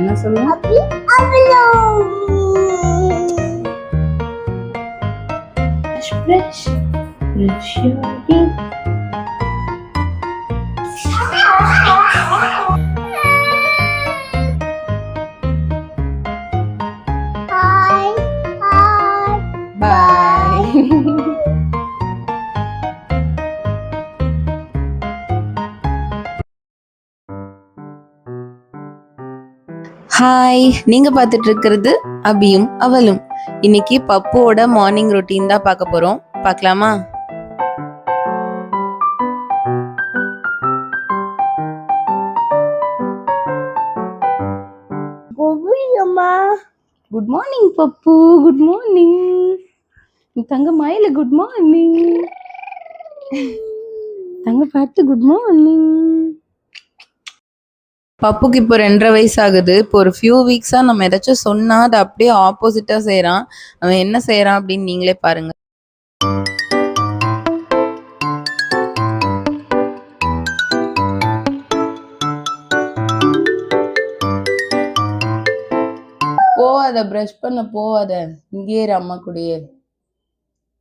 என்ன சொல்லுங்க? Brush, brush your teeth. Hi, hi. Bye. Hi, நீங்க பார்த்துட்டு இருக்கிறது அபியும் அவளும். இன்னைக்கு பப்புவோட மார்னிங் ரொட்டீன் தான் பார்க்க போறோம். பார்க்கலாமா? குட் மார்னிங் பப்பு, குட் மார்னிங். தங்க மயில குட் மார்னிங். தங்க பார்த்து குட் மார்னிங். பப்புக்கு இப்போ 2.5 வயசு ஆகுது. இப்போ ஒரு ஃபியூ வீக்ஸாக நம்ம ஏதாச்சும் சொன்னால் அது அப்படியே ஆப்போசிட்டாக செய்கிறான். அவன் என்ன செய்கிறான் அப்படின்னு நீங்களே பாருங்க. போவாத, ப்ரஷ் பண்ண போவாத, இங்கேயே இரு அம்மா கூடயே.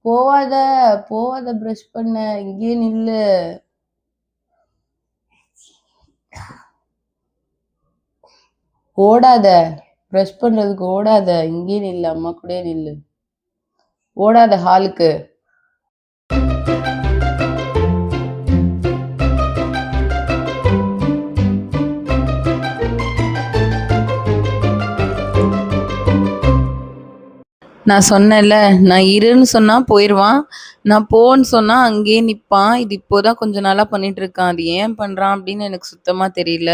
போவாத போவாத, ப்ரஷ் பண்ண இங்கேயே நில்லு. ஓடாத, ப்ரஷ் பண்றதுக்கு ஓடாத, இங்கேயே நில்லு அம்மா கூடயே நில்லு. ஓடாத ஹாலுக்கு. நான் சொன்னேன்ல, நான் இருன்னு சொன்னா போயிடுவான், நான் போன்னு சொன்னா அங்கேயே நிற்பான். இது இப்போதான் கொஞ்ச நாளா பண்ணிட்டு இருக்கான். அது ஏன் பண்றான் அப்படின்னு எனக்கு சுத்தமா தெரியல.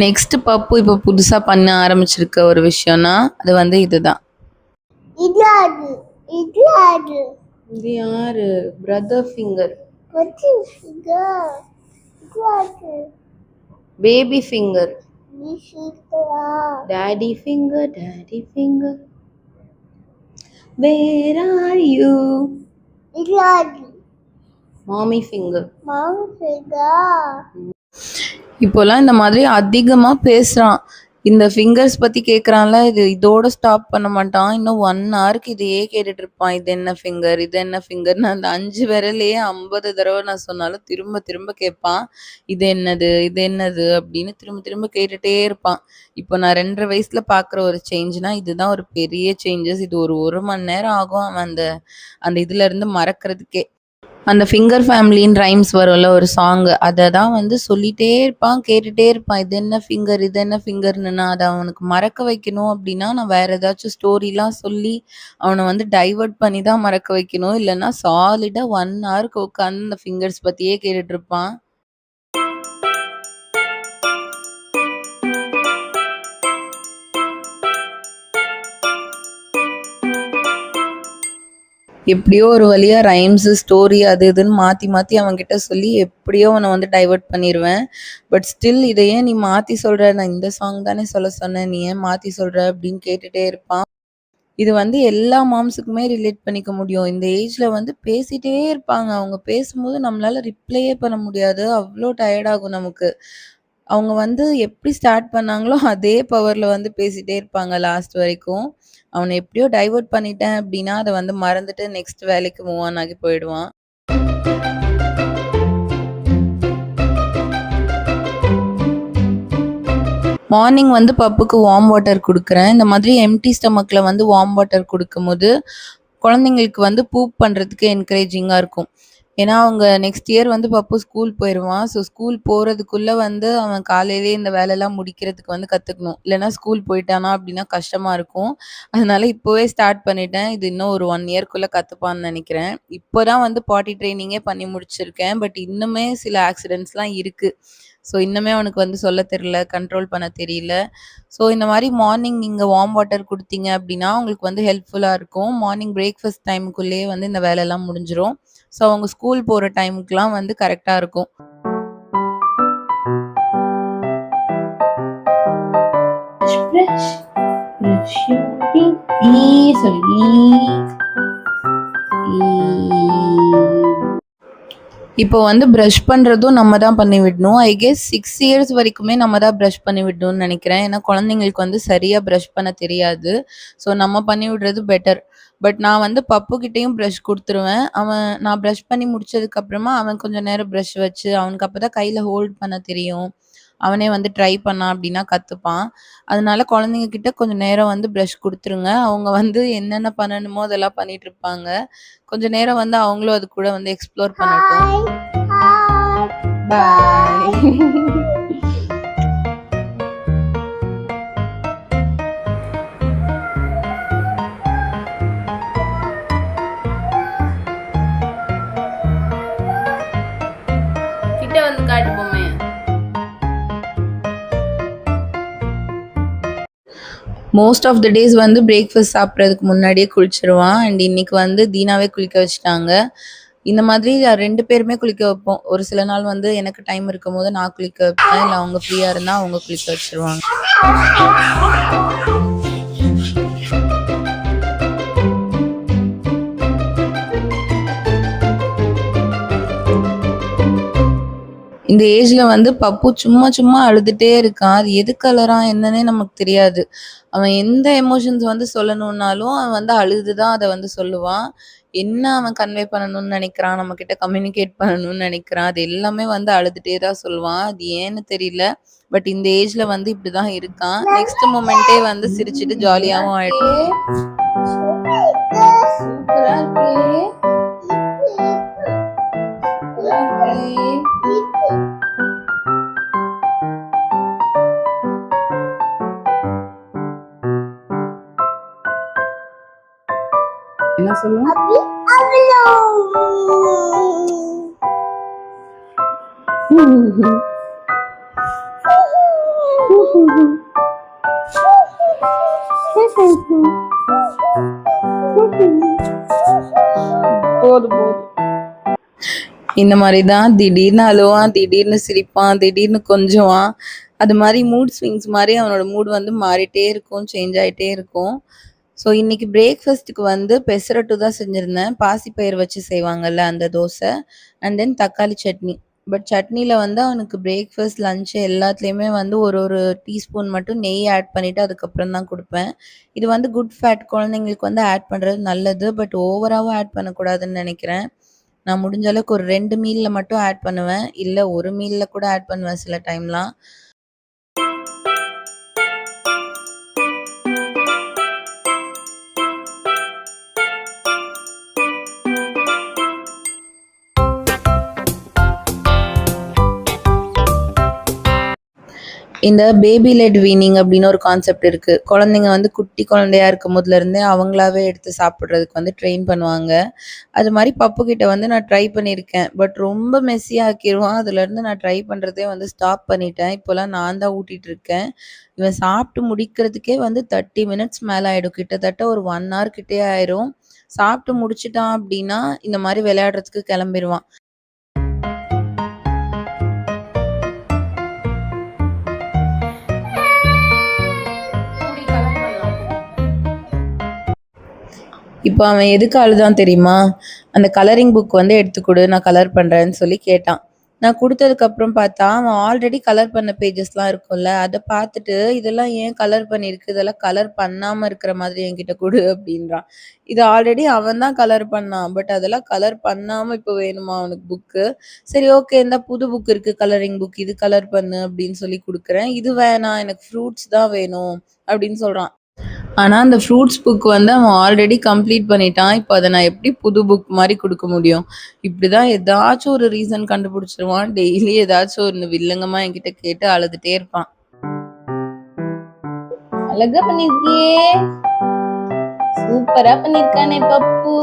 நெக்ஸ்ட் பப்பு இப்போ புதுசா பண்ண ஆரம்பிச்சிருக்க ஒரு விஷயம்னா அது வந்து இதுதான். இது யாரு? Brother finger, baby finger, daddy finger, daddy finger. Where are you? Mommy finger. இப்போலாம் இந்த மாதிரி அதிகமா பேசுறான். இந்த ஃபிங்கர்ஸ் பத்தி கேக்குறான்ல, இதோட ஸ்டாப் பண்ண மாட்டான். இன்னும் 1 ஹவருக்கு இதையே கேட்டுட்டு இருப்பான். இது என்ன ஃபிங்கர், இது என்ன ஃபிங்கர்னு அந்த 5 விரலையே 50 தடவை நான் சொன்னாலும் திரும்ப திரும்ப கேட்பான். இது என்னது, இது என்னது அப்படின்னு திரும்ப திரும்ப கேட்டுட்டே இருப்பான். இப்போ நான் 2.5 வயசுல பாக்குற ஒரு சேஞ்ச்னா இதுதான் ஒரு பெரிய சேஞ்சஸ். இது ஒரு மணி நேரம் ஆகும் அவன் அந்த அந்த இதுல இருந்து மறக்கிறதுக்கே. அந்த ஃபிங்கர் ஃபேமிலின்னு ரைம்ஸ் வரும்ல ஒரு சாங், அதை தான் வந்து சொல்லிட்டே இருப்பான், கேட்டுட்டே இருப்பான். இது என்ன ஃபிங்கர், இது என்ன ஃபிங்கர்னு. நான் அதை அவனுக்கு மறக்க வைக்கணும் அப்படின்னா நான் வேற ஏதாச்சும் ஸ்டோரிலாம் சொல்லி அவனை வந்து டைவர்ட் பண்ணி தான் மறக்க வைக்கணும். இல்லைன்னா சாலிடா 1 ஹவருக்கு உட்காந்து இந்த ஃபிங்கர்ஸ் பத்தியே கேட்டுட்டு இருப்பான். எப்படியோ ஒரு வழியா ரைம்ஸ், ஸ்டோரி அது இதுன்னு மாத்தி மாத்தி அவன்கிட்ட சொல்லி எப்படியோ அவனை வந்து டைவர்ட் பண்ணிடுவேன். பட் ஸ்டில் இதை ஏன் நீ மாத்தி சொல்ற, நான் இந்த சாங் தானே சொல்ல சொன்னேன், நீ ஏன் மாத்தி சொல்ற அப்படின்னு கேட்டுட்டே இருப்பான். இது வந்து எல்லா மாம்ஸுக்குமே ரிலேட் பண்ணிக்க முடியும். இந்த ஏஜ்ல வந்து பேசிட்டே இருப்பாங்க. அவங்க பேசும்போது நம்மளால ரிப்ளையே பண்ண முடியாது. அவ்வளோ டயர்ட் ஆகும் நமக்கு. அவங்க வந்து எப்படி ஸ்டார்ட் பண்ணாங்களோ அதே பவர்ல வந்து பேசிட்டே இருப்பாங்க லாஸ்ட் வரைக்கும். அவனை எப்படியோ டைவர்ட் பண்ணிட்டேன் அப்படின்னா அதை வந்து மறந்துட்டு நெக்ஸ்ட் வேலைக்கு மூவ் ஆன் ஆகி போயிடுவான். மார்னிங் வந்து பப்புக்கு வார்ம் வாட்டர் கொடுக்குறேன். இந்த மாதிரி எம்டி ஸ்டமக்கில் வந்து வார்ம் வாட்டர் கொடுக்கும்போது குழந்தைங்களுக்கு வந்து பூப் பண்ணுறதுக்கு என்கரேஜிங்காக இருக்கும். ஏன்னா அவங்க நெக்ஸ்ட் இயர் வந்து பப்பு ஸ்கூல் போயிடுவான். ஸோ ஸ்கூல் போகிறதுக்குள்ளே வந்து அவன் காலையிலேயே இந்த வேலையெல்லாம் முடிக்கிறதுக்கு வந்து கற்றுக்கணும். இல்லைன்னா ஸ்கூல் போயிட்டானா அப்படின்னா கஷ்டமாக இருக்கும். அதனால இப்போவே ஸ்டார்ட் பண்ணிட்டேன். இது இன்னும் ஒரு 1 இயர்க்குள்ளே கற்றுப்பான்னு நினைக்கிறேன். இப்போ தான் வந்து பாட்டி ட்ரைனிங்கே பண்ணி முடிச்சிருக்கேன். பட் இன்னுமே சில ஆக்சிடென்ட்ஸ்லாம் இருக்குது. ஸோ இன்னுமே அவனுக்கு வந்து சொல்ல தெரியல, கண்ட்ரோல் பண்ண தெரியல. ஸோ இந்த மாதிரி மார்னிங் நீங்கள் வார்ம் வாட்டர் கொடுத்தீங்க அப்படின்னா உங்களுக்கு வந்து ஹெல்ப்ஃபுல்லாக இருக்கும். மார்னிங் பிரேக்ஃபாஸ்ட் டைமுக்குள்ளேயே வந்து இந்த வேலையெல்லாம் முடிஞ்சிடும். ஸோ அவங்க ஸ்கூல் போகிற டைமுக்குலாம் வந்து கரெக்டாக இருக்கும். இப்போ வந்து பிரஷ் பண்றதும் நம்ம தான் பண்ணி விடணும். ஐ கெஸ் 6 இயர்ஸ் வரைக்குமே நம்ம தான் பிரஷ் பண்ணி விடணும்னு நெனைக்கிறேன். ஏன்னா குழந்தைங்களுக்கு வந்து சரியா பிரஷ் பண்ண தெரியாது. ஸோ நம்ம பண்ணி விடுறது பெட்டர். பட் நான் வந்து பப்பு கிட்டயும் பிரஷ் குடுத்துருவேன். நான் பிரஷ் பண்ணி முடிச்சதுக்கு அப்புறமா அவன் கொஞ்சம் நேரம் பிரஷ் வச்சு அவனுக்கு அப்பதான் கையில ஹோல்ட் பண்ண தெரியும். அவனே வந்து ட்ரை பண்ணான் அப்டின்னா கத்துப்பான். அதனால குழந்தைங்க கிட்ட கொஞ்சம் நேரம் வந்து பிரஷ் குடுத்துருங்க. அவங்க வந்து என்னென்ன பண்ணணுமோ அதெல்லாம் பண்ணிட்டுருப்பாங்க. கொஞ்சம் நேரம் வந்து அவங்களும் அது கூட வந்து எக்ஸ்ப்ளோர் பண்ணட்டும். Hi. பாய். கிட்ட வந்து காட்டு பொம்மைய. மோஸ்ட் ஆஃப் த டேஸ் வந்து பிரேக்ஃபாஸ்ட் சாப்பிட்றதுக்கு முன்னாடியே குளிச்சுருவான். அண்ட் இன்னைக்கு வந்து தீனாவே குளிக்க வச்சுட்டாங்க. இந்த மாதிரி 2 பேருமே குளிக்க வைப்போம். ஒரு சில நாள் வந்து எனக்கு டைம் இருக்கும்போது நான் குளிக்க வைப்பேன். இல்ல அவங்க ஃப்ரீயா இருந்தா அவங்க குளிக்க வச்சுருவாங்க. இந்த ஏஜ்ல வந்து பப்பு சும்மா சும்மா அழுதுட்டே இருக்கான். அது எதுக்கு அழறான் என்னன்னே நமக்கு தெரியாது. அவன் எந்த எமோஷன்ஸ் வந்து சொல்லணும்னாலும் அவன் வந்து அழுது தான் அத வந்து சொல்லுவான். என்ன அவன் கன்வே பண்ணணும்னு நெனைக்கிறான், நம்மகிட்ட கம்யூனிகேட் பண்ணணும்னு நெனைக்கிறான், அது எல்லாமே வந்து அழுதுட்டே தான் சொல்லுவான். அது ஏன்னு தெரியல. பட் இந்த ஏஜ்ல வந்து இப்படிதான் இருக்கான். நெக்ஸ்ட் மொமெண்ட்டே வந்து சிரிச்சுட்டு ஜாலியாவும் ஆயிடுவான். சூப்பரா இருக்கே. என்ன சொல்லுங்க? போதும் போதும். இந்த மாதிரி தான் திடீர்னு அழுவான், திடீர்னு சிரிப்பான், திடீர்னு கொஞ்சுவான். அது மாதிரி மூட் ஸ்விங்ஸ் மாதிரி அவனோட மூட் வந்து மாறிட்டே இருக்கும், சேஞ்ச் ஆயிட்டே இருக்கும். ஸோ இன்னைக்கு பிரேக்ஃபாஸ்ட்டுக்கு வந்து பெசரட்டு தான் செஞ்சிருந்தேன். பாசிப்பயிறு வச்சு செய்வாங்கல்ல அந்த தோசை. அண்ட் தென் தக்காளி சட்னி. பட் சட்னியில வந்து அவனுக்கு பிரேக்ஃபாஸ்ட், லஞ்ச் எல்லாத்துலயுமே வந்து ஒரு ஒரு டீஸ்பூன் மட்டும் நெய் ஆட் பண்ணிட்டு அதுக்கப்புறம் தான் குடுப்பேன். இது வந்து குட் ஃபேட் குழந்தைங்களுக்கு வந்து ஆட் பண்றது நல்லது. பட் ஓவராவும் ஆட் பண்ணக்கூடாதுன்னு நெனைக்கிறேன். நான் முடிஞ்ச அளவுக்கு ஒரு 2 மீல்ல மட்டும் ஆட் பண்ணுவேன். இல்ல 1 மீல்ல கூட ஆட் பண்ணுவேன் சில டைம்லாம். இந்த பேபி லெட் வீனிங் அப்படின்னு ஒரு கான்செப்ட் இருக்கு. குழந்தைங்க வந்து குட்டி குழந்தையா இருக்கும்போதுல இருந்தே அவங்களாவே எடுத்து சாப்பிடுறதுக்கு வந்து ட்ரெயின் பண்ணுவாங்க. அது மாதிரி பப்பு கிட்ட வந்து நான் ட்ரை பண்ணியிருக்கேன். பட் ரொம்ப மெஸ்ஸியா ஆக்கிருவான். அதுலேருந்து நான் ட்ரை பண்றதே வந்து ஸ்டாப் பண்ணிட்டேன். இப்போலாம் நான் தான் ஊட்டிட்டு இருக்கேன். இவன் சாப்பிட்டு முடிக்கிறதுக்கே வந்து 30 மினிட்ஸ் மேல ஆயிடும். கிட்டத்தட்ட ஒரு 1 ஹவர் கிட்டயே ஆயிரும். சாப்பிட்டு முடிச்சுட்டான் அப்படின்னா இந்த மாதிரி விளையாடுறதுக்கு கிளம்பிருவான். இப்போ அவன் எதுக்கு அழுதான் தெரியுமா? அந்த கலரிங் புக் வந்து எடுத்து குடு, நான் கலர் பண்றேன்னு சொல்லி கேட்டான். நான் குடுத்ததுக்கப்புறம் பார்த்தா, அவன் ஆல்ரெடி கலர் பண்ண பேஜஸ்லாம் இருக்கும்ல, அத பார்த்துட்டு, "இதெல்லாம் ஏன் கலர் பண்ணியிருக்கு? இதெல்லாம் கலர் பண்ணாம இருக்கிற மாதிரி என்கிட்ட குடு" அப்படின்றான். இது ஆல்ரெடி அவன் தான் கலர் பண்ணான். பட் அதெல்லாம் கலர் பண்ணாம இப்போ வேணுமா அவனுக்கு புக்கு. சரி ஓகே, இந்தா புது புக் இருக்கு கலரிங் புக், இது கலர் பண்ணு அப்படின்னு சொல்லி குடுக்குறேன். "இது வேணாம், எனக்கு ஃப்ரூட்ஸ் தான் வேணும்" அப்படின்னு சொல்றான். ஆனா, அந்த ஃப்ரூட்ஸ் புக் வந்து அவன் ஆல்ரெடி கம்ப்ளீட் பண்ணிட்டான். இப்ப அத நான் எப்படி புது புக் மாரி குடுக்க முடியும்? இப்படிதான் ஏதாச்சும் ஒரு ரீசன் கண்டுபிடிச்சிருவான். டெய்லி ஏதாச்சும் ஒண்ணு வில்லங்கமா என்கிட்ட கேட்டு அழுதுட்டே இருப்பான். அழகா பண்ணிருக்கியே! சூப்பரா பண்ணிருக்கானே பப்பு!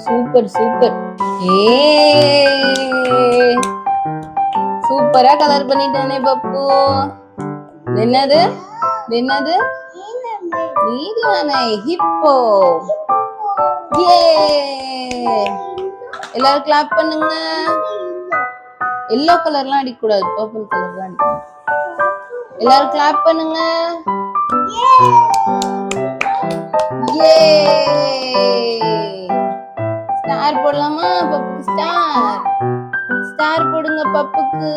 Super super! சூப்பரா கலர் பண்ணிட்டானே பப்பு! என்னது? என்னது? நீதானே ஹிப்போ. ஏ! எல்லாரும் கிளாப் பண்ணுங்க. எல்லோ கலர்லாம் அடிக்க கூடாது, பர்பிள் கலர் தான் அடிக்கணும். எல்லாரும் கிளாப் பண்ணுங்க. ஏ! ஸ்டார் போடலாமா பப்புக்கு? ஸ்டார் ஸ்டார் போடுங்க பப்புக்கு.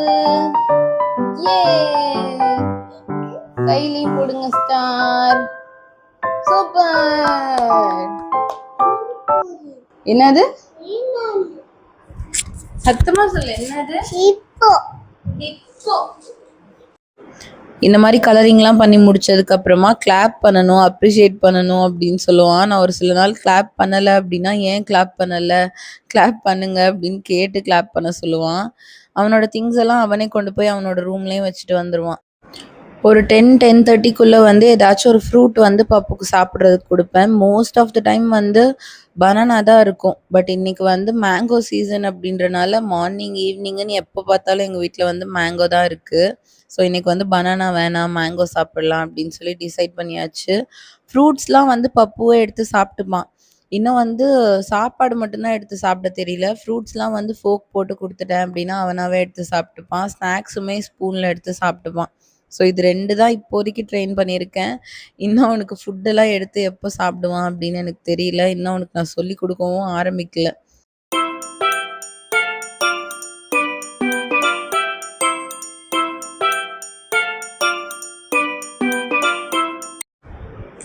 ஏ கையிலையும் போடுங்க ஸ்டார். சூப்பர். என்னது? சத்தமா சொல்லு. என்னது? ஹிப்போ. ஹிப்போ. இந்த மாதிரி கலரிங்லாம் பண்ணி முடிச்சதுக்கு அப்புறமா கிளாப் பண்ணணும், அப்ரிஷியேட் பண்ணணும் அப்படின்னு சொல்லுவான். நான் ஒரு சில நாள் கிளாப் பண்ணலை அப்படின்னா, ஏன் கிளாப் பண்ணலை, கிளாப் பண்ணுங்க அப்படின்னு கேட்டு கிளாப் பண்ண சொல்லுவான். அவனோட திங்ஸ் எல்லாம் அவனே கொண்டு போய் அவனோட ரூம்லேயும் வச்சுட்டு வந்துடுவான். ஒரு 10-10:30க்குள்ளே வந்து ஏதாச்சும் ஒரு ஃப்ரூட் வந்து பப்புக்கு சாப்பிட்றதுக்கு கொடுப்பேன். மோஸ்ட் ஆஃப் த டைம் வந்து பனானா தான் இருக்கும். பட் இன்னைக்கு வந்து மேங்கோ சீசன் அப்படின்றனால மார்னிங் ஈவினிங்குன்னு எப்போ பார்த்தாலும் எங்கள் வீட்டில் வந்து மேங்கோ தான் இருக்குது. ஸோ இன்னைக்கு வந்து பனானா வேணாம், மேங்கோ சாப்பிடலாம் அப்படின்னு சொல்லி டிசைட் பண்ணியாச்சு. ஃப்ரூட்ஸ்லாம் வந்து பப்புவே எடுத்து சாப்பிட்டுப்பான். இன்னும் வந்து சாப்பாடு மட்டும்தான் எடுத்து சாப்பிட தெரியல. ஃப்ரூட்ஸ்லாம் வந்து ஃபோக் போட்டு கொடுத்துட்டேன் அப்படின்னா அவனாவே எடுத்து சாப்பிட்டுப்பான். ஸ்நாக்ஸுமே ஸ்பூனில் எடுத்து சாப்பிட்டுப்பான். ஸோ இது 2 தான் இப்போதைக்கு ட்ரெயின் பண்ணியிருக்கேன். இன்னும் அவனுக்கு ஃபுட்டெல்லாம் எடுத்து எப்போ சாப்பிடுவான் அப்படின்னு எனக்கு தெரியல. இன்னும் அவனுக்கு நான் சொல்லிக் கொடுக்கவும் ஆரம்பிக்கல.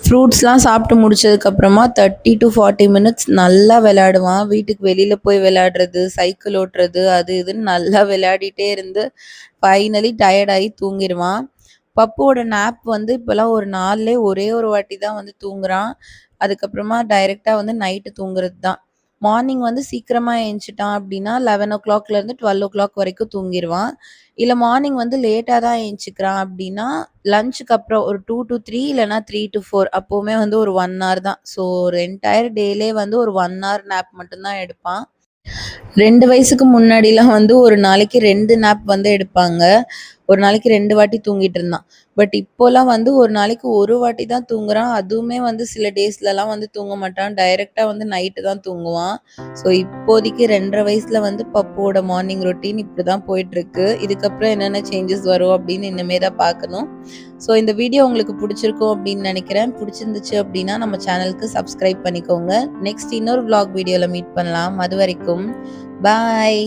ஃப்ரூட்ஸ்லாம் சாப்பிட்டு முடிச்சதுக்கப்புறமா 30 to 40 மினிட்ஸ் நல்லா விளையாடுவான். வீட்டுக்கு வெளியில் போய் விளையாடுறது, சைக்கிள் ஓட்டுறது, அது இதுன்னு நல்லா விளையாடிட்டே இருந்து ஃபைனலி டயர்டாகி தூங்கிடுவான். பப்புவோட நேப் வந்து இப்போலாம் ஒரு நாள்லே ஒரே ஒரு வாட்டி தான் வந்து தூங்குறான். அதுக்கப்புறமா டைரெக்டாக வந்து நைட்டு தூங்குறது தான். மார்னிங் வந்து சீக்கிரமாக எழுந்திரிச்சிட்டான் அப்படின்னா 11 o'clockலேருந்து 12 o'clock வரைக்கும் தூங்கிடுவான். இல்லை மார்னிங் வந்து லேட்டாக தான் எழுந்திரிச்சிக்கிறான் அப்படின்னா லஞ்சுக்கு அப்புறம் ஒரு 2 to 3 இல்லைனா 3 to 4 அப்போவுமே வந்து ஒரு 1 hour தான். ஸோ ஒரு என்டையர் டேலே வந்து ஒரு 1 hour நேப் மட்டும்தான் எடுப்பான். 2 வயசுக்கு முன்னாடிலாம் வந்து ஒரு நாளைக்கு 2 நேப் வந்து எடுப்பாங்க. ஒரு நாளைக்கு 2 வாட்டி தூங்கிட்டு இருந்தான். பட் இப்போலாம் வந்து ஒரு நாளைக்கு ஒரு வாட்டி தான் தூங்குறான். அதுவுமே வந்து சில டேஸ்லலாம் வந்து தூங்க மாட்டான். டைரெக்டாக வந்து நைட்டு தான் தூங்குவான். ஸோ இப்போதைக்கு 2.5 வயசுல வந்து பப்புவோட மார்னிங் ரொட்டீன் இப்படி தான் போயிட்டுருக்கு. இதுக்கப்புறம் என்னென்ன சேஞ்சஸ் வரும் அப்படின்னு இனிமே தான் பார்க்கணும். ஸோ இந்த வீடியோ உங்களுக்கு பிடிச்சிருக்கும் அப்படின்னு நினைக்கிறேன். பிடிச்சிருந்துச்சு அப்படின்னா நம்ம சேனலுக்கு சப்ஸ்கிரைப் பண்ணிக்கோங்க. நெக்ஸ்ட் இன்னொரு vlog வீடியோவில் மீட் பண்ணலாம். அது வரைக்கும் பாய்.